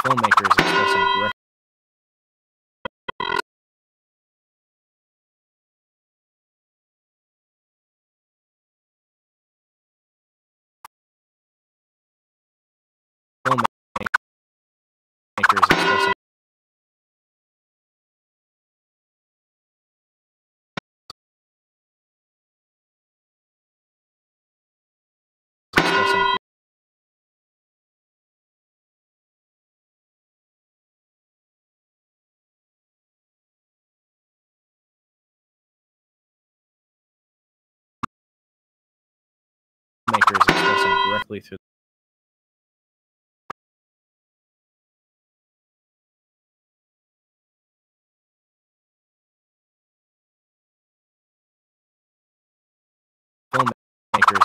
filmmakers expressing direct filmmakers expressing filmmakers expressing directly through filmmakers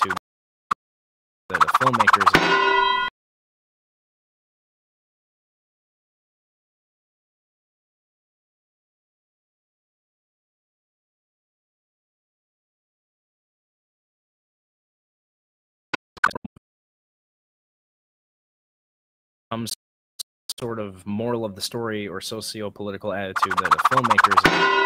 to the filmmakers some sort of moral of the story or socio-political attitude that the filmmakers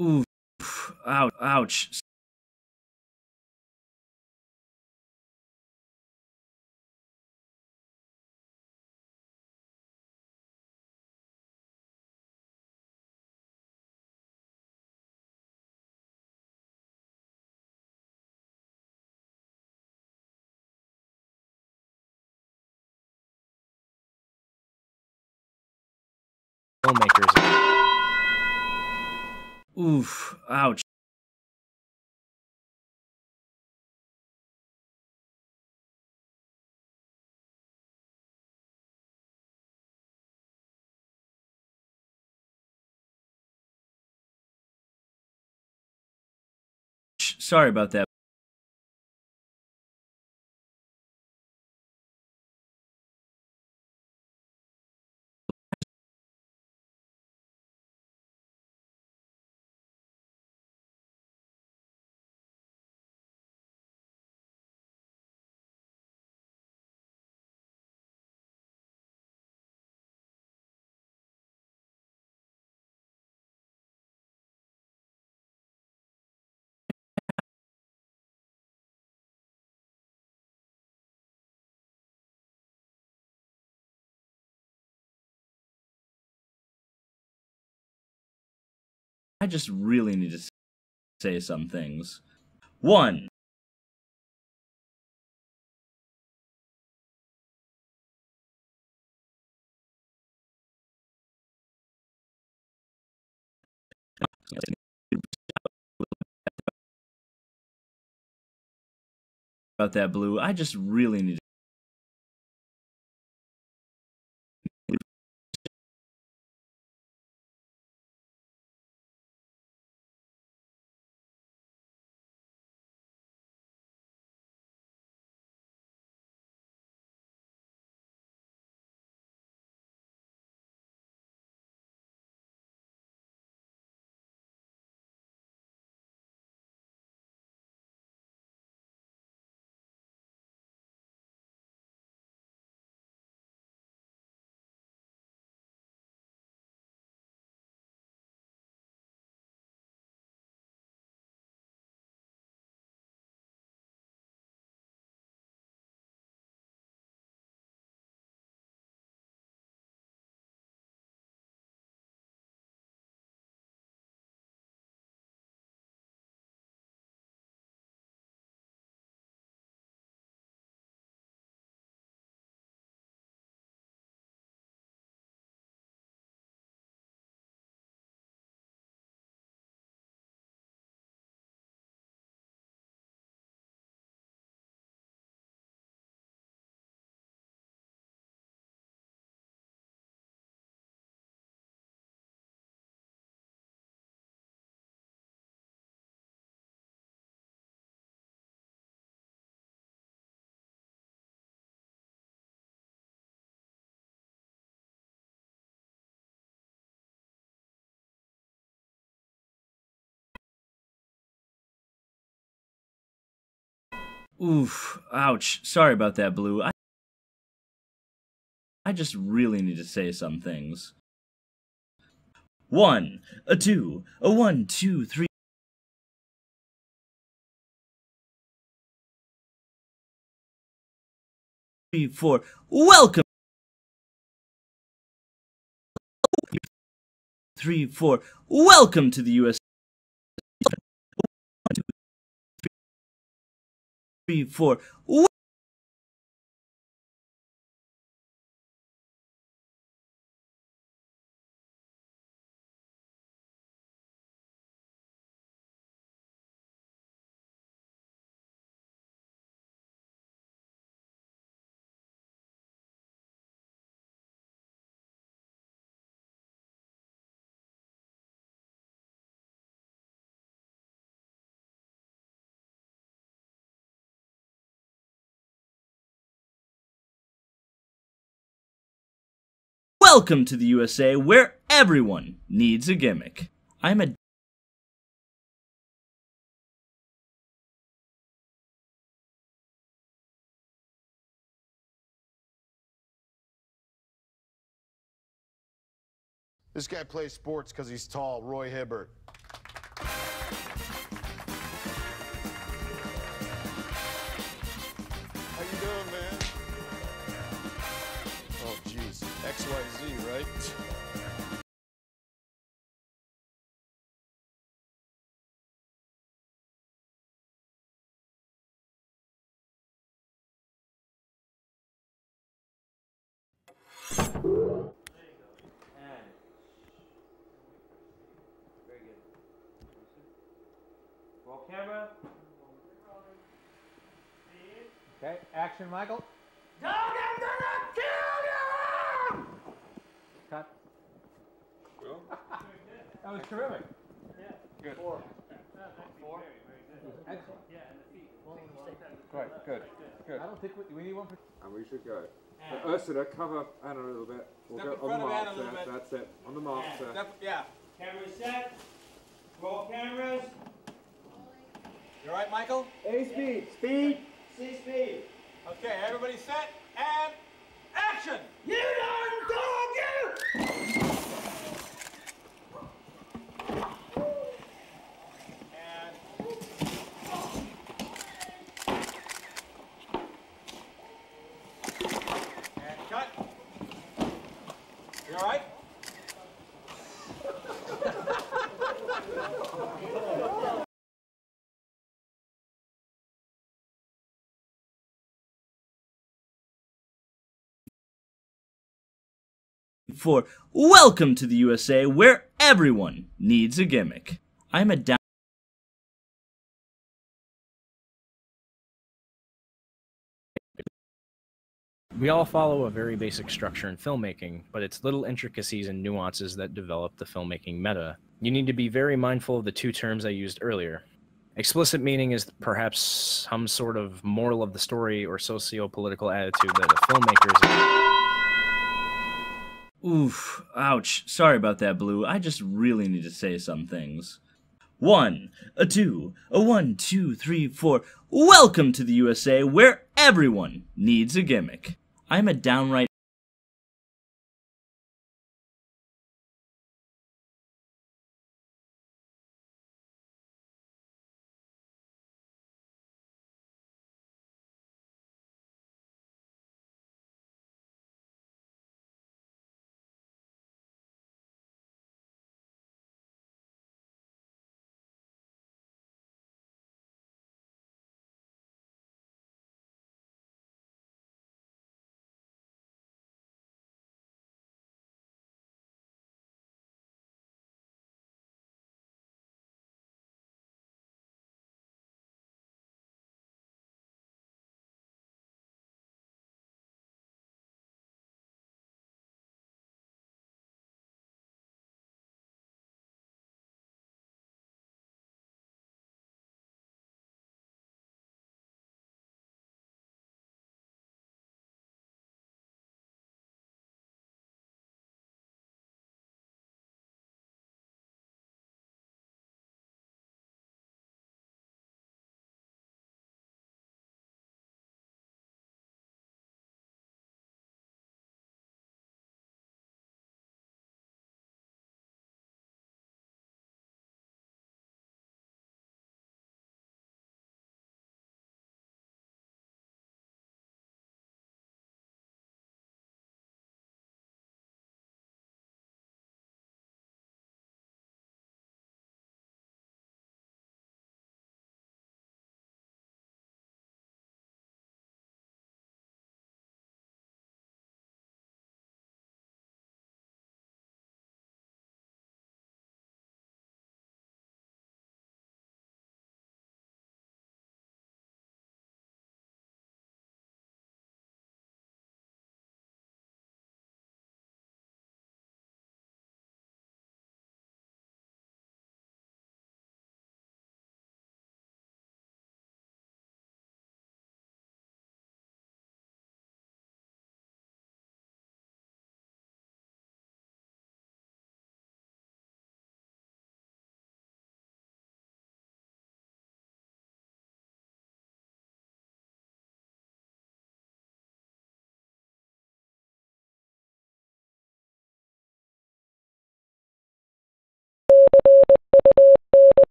Oof. Ouch. Oof. Ouch. Sorry about that. I just really need to say some things. One, about that, Blue. I just really need Oof, ouch. Sorry about that, Blue. I just really need to say some things. One, a two, a 1, 2, 3, 4. Welcome. 3, 4. Welcome to the US. 1, 2, 3, 4. Welcome to the USA, where everyone needs a gimmick. I'm a This guy plays sports because he's tall. Roy Hibbert. How you doing, man? Oh, jeez. XYZ, right? Very good. Roll camera. Okay, action, Michael. Dog, I'm gonna kill you! Cut. That was terrific. Yeah. Good. 4. 4. Excellent. Yeah, and the feet. Right, good. Good. I don't think we need one for. And we should go. Ursula, cover Anna a little bit. We'll Step go in on the front of mark Anna a little there. bit. That's it. On the mark there. Step, yeah. Camera set. Roll cameras. You alright, Michael? A speed. Speed. C speed. Okay, everybody set and action! You darn dog, you! And cut. You alright? For welcome to the USA, where everyone needs a gimmick. I'm a down. We all follow a very basic structure in filmmaking, but it's little intricacies and nuances that develop the filmmaking meta. You need to be very mindful of the two terms I used earlier. Explicit meaning is perhaps some sort of moral of the story or socio-political attitude that a filmmaker is. Oof, ouch. Sorry about that, Blue. I just really need to say some things. One, a two, a 1, 2, 3, 4. Welcome to the USA, where everyone needs a gimmick. I'm a downright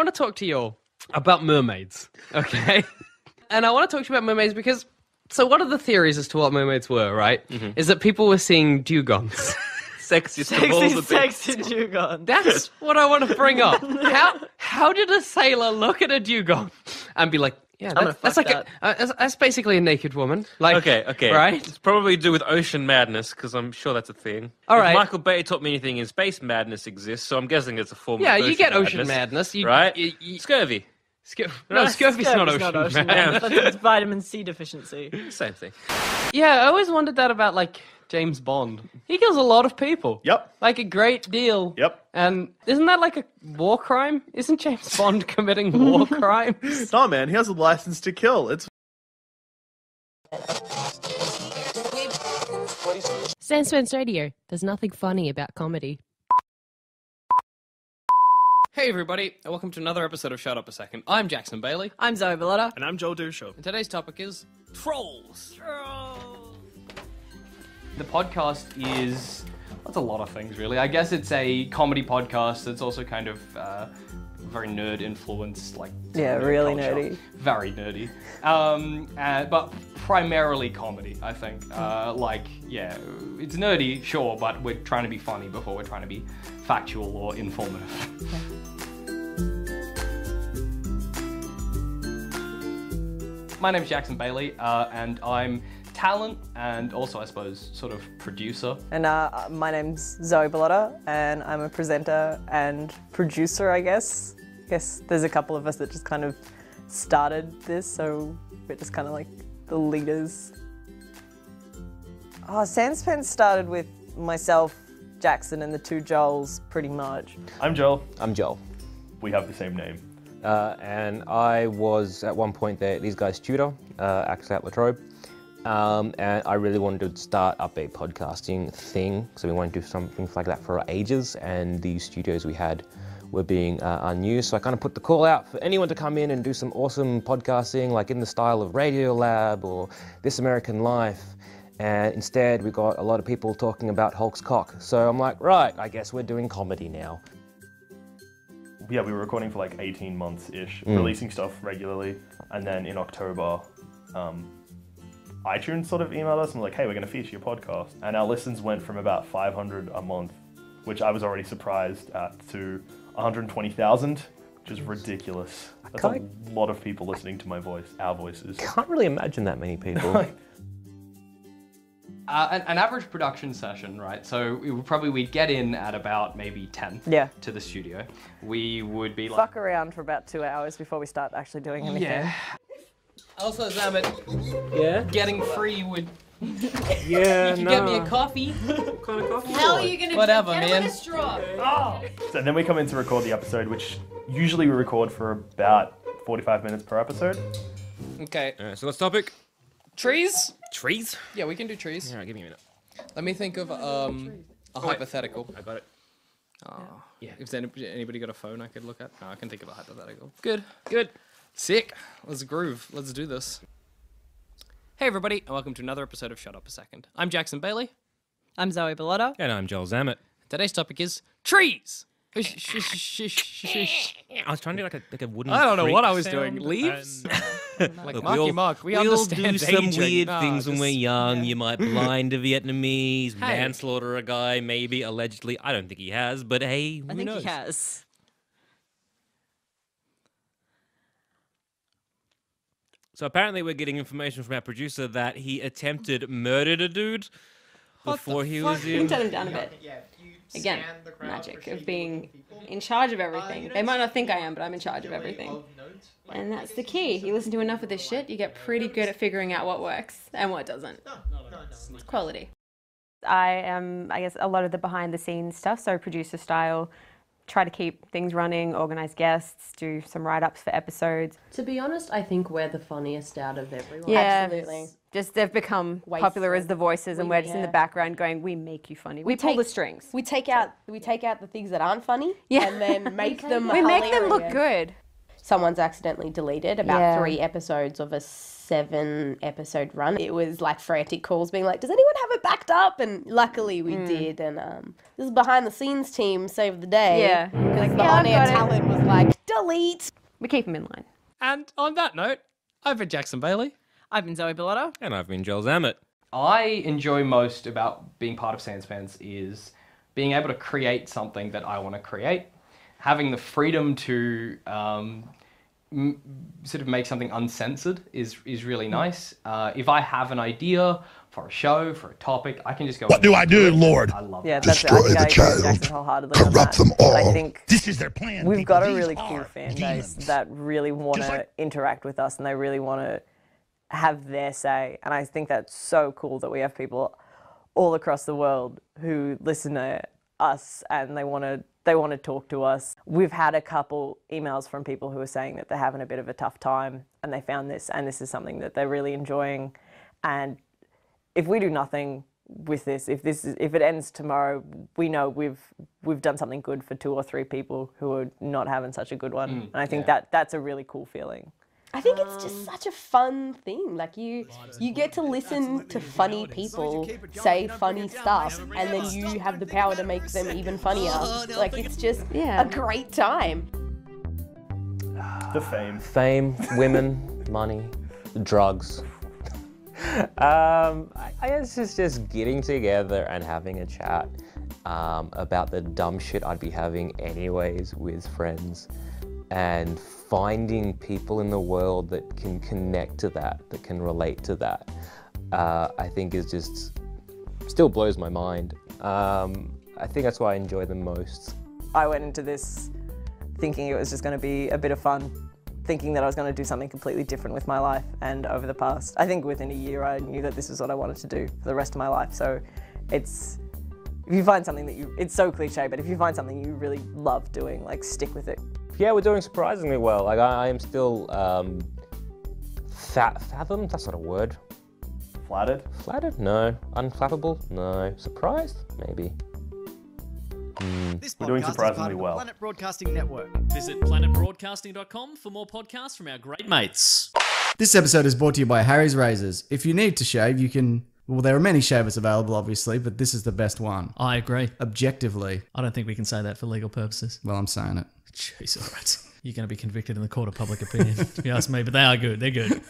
want to talk to you all about mermaids, okay? And I want to talk to you about mermaids because, so one of the theories as to what mermaids were, right, is that people were seeing dugongs. Sexiest of all the Sexy dugong. That's what I want to bring up. How did a sailor look at a dugong and be like, yeah, that's like that's basically a naked woman. Like, Okay. right? It's probably to do with ocean madness, because I'm sure that's a thing. All If right. Michael Bay taught me anything in space madness exists, so I'm guessing it's a form Yeah, of you ocean get ocean madness. right? You, Scurvy. no, scurvy's not ocean madness. That's vitamin C deficiency. Same thing. Yeah, I always wondered that about, like, James Bond. He kills a lot of people. Yep. Like, a great deal. Yep. And isn't that like a war crime? Isn't James Bond committing war crimes? No, man, he has a license to kill. It's Sandspence Radio. There's nothing funny about comedy. Hey everybody, and welcome to another episode of Shut Up a Second. I'm Jackson Bailey, I'm Zoe Bellotta. And I'm Joel Dusho. and today's topic is trolls. The podcast is, that's a lot of things really. I guess it's a comedy podcast that's also kind of very nerd influenced, like Yeah, nerd really culture. nerdy. Very nerdy. But primarily comedy, I think. Yeah, it's nerdy, sure, but we're trying to be funny before we're trying to be factual or informative. My name's Jackson Bailey, and I'm talent and also, I suppose, sort of producer. And my name's Zoe Bellotta, and I'm a presenter and producer, I guess. There's a couple of us that just kind of started this, so we're just kind of like the leaders. Sandspence started with myself, Jackson, and the two Joels, pretty much. I'm Joel. I'm Joel. We have the same name. And I was at one point these guys' tutor, actually at Latrobe. And I really wanted to start up a podcasting thing. So we wanted to do something like that for ages. And the studios we had were being unused. So I kind of put the call out for anyone to come in and do some awesome podcasting, like in the style of Radiolab or This American Life. And instead we got a lot of people talking about Hulk's cock. So I'm like, right, I guess we're doing comedy now. Yeah, we were recording for like 18 months-ish, releasing stuff regularly. And then in October, iTunes sort of emailed us and was like, hey, we're going to feature your podcast. And our listens went from about 500 a month, which I was already surprised at, to 120,000, which is ridiculous. That's a lot of people listening to my voice, our voices. Can't really imagine that many people. An average production session, right? So we'd get in at about maybe 10 to the studio. We would be like... Fuck around for about 2 hours before we start actually doing anything. Yeah. Also, Zamet, getting free would... Yeah, you can get me a coffee. What kind of coffee? How are you gonna Whatever, get man. a straw? So then we come in to record the episode, which usually we record for about 45 minutes per episode. Okay. So what's the topic? Trees? Trees? Yeah, we can do trees. Alright, give me a minute. Let me think of a hypothetical. I got it. Yeah. If anybody got a phone I could look at? No, I can think of a hypothetical. Good. Sick. Let's groove. Let's do this. Hey everybody, and welcome to another episode of Shut Up a Second. I'm Jackson Bailey. I'm Zoe Bellotta. And I'm Joel Zamet. Today's topic is trees. I was trying to do like a wooden. I don't know creak what I was sound, doing. Leaves? Like Marky Mark, we all understand do some aging. weird No, things when we're just- young. You might blind a Vietnamese, Hey. manslaughter a guy, maybe, allegedly. I don't think he has, but hey, who I think knows? he has. So apparently we're getting information from our producer that he attempted murdered a dude before he was You can in... turn him down a bit. Again, magic of being in charge of everything. They might not think I am, but I'm in charge of everything. And that's the key. You listen to enough of this shit, you get pretty good at figuring out what works and what doesn't. It's quality. I am, I guess, a lot of the behind the scenes stuff, so producer style, try to keep things running, organise guests, do some write-ups for episodes. To be honest, I think we're the funniest out of everyone. Yeah, Absolutely. just they've become popular as the voices, and we're just in the background going, we make you funny. We pull the strings. We take out the things that aren't funny, Yeah. and then make them We make them look hilarious. good. someone's accidentally deleted about Yeah. 3 episodes of a 7-episode run. It was like frantic calls being like, does anyone have it backed up? And luckily we did. And this is behind the scenes team saved the day. Yeah. Because Like, the yeah, I've on-air got it. talent was like, delete. We keep them in line. And on that note, I've been Jackson Bailey. I've been Zoe Bellotta. And I've been Joel Zammett. I enjoy most about being part of Sanspans is being able to create something that I want to create, having the freedom to sort of make something uncensored is really nice. If I have an idea for a show, for a topic, I can just go. What do I do, Lord? I love Yeah, it. that's Destroy I think the I agree with child. Jackson wholeheartedly on Corrupt that. them all. I think This is their plan. we've people. got a These really are cool fan demons. base that really want to interact with us and they really want to have their say. And I think that's so cool that we have people all across the world who listen to us and they want to talk to us. We've had a couple emails from people who are saying that they're having a bit of a tough time and they found this and this is something that they're really enjoying. And if we do nothing with this, if it ends tomorrow, we know we've done something good for 2 or 3 people who are not having such a good one. And I think that's a really cool feeling. I think it's just such a fun thing. Like you get to listen to funny people say funny stuff, and then you have the power to make them even funnier. Like it's just a great time. The fame. Fame, women, money, drugs. I guess it's just getting together and having a chat about the dumb shit I'd be having anyways with friends, and finding people in the world that can connect to that can relate to that, I think is just, still blows my mind. I think that's why I enjoy them most. I went into this thinking it was just going to be a bit of fun, thinking that I was going to do something completely different with my life. And over the past, I think within a year, I knew that this is what I wanted to do for the rest of my life. So if you find something that it's so cliche, but if you find something you really love doing, like stick with it. Yeah, we're doing surprisingly well. Like I am still fathomed. That's not a word. Flattered? Flattered? No. Unflappable? No. Surprised? Maybe. This We're doing podcast is surprisingly part of the well. Planet Broadcasting Network. Visit planetbroadcasting.com for more podcasts from our great mates. This episode is brought to you by Harry's Razors. If you need to shave, you can... Well, there are many shavers available, obviously, but this is the best one. I agree. Objectively. I don't think we can say that for legal purposes. Well, I'm saying it. Jeez, all right. You're going to be convicted in the court of public opinion, if you ask me, but they are good. They're good.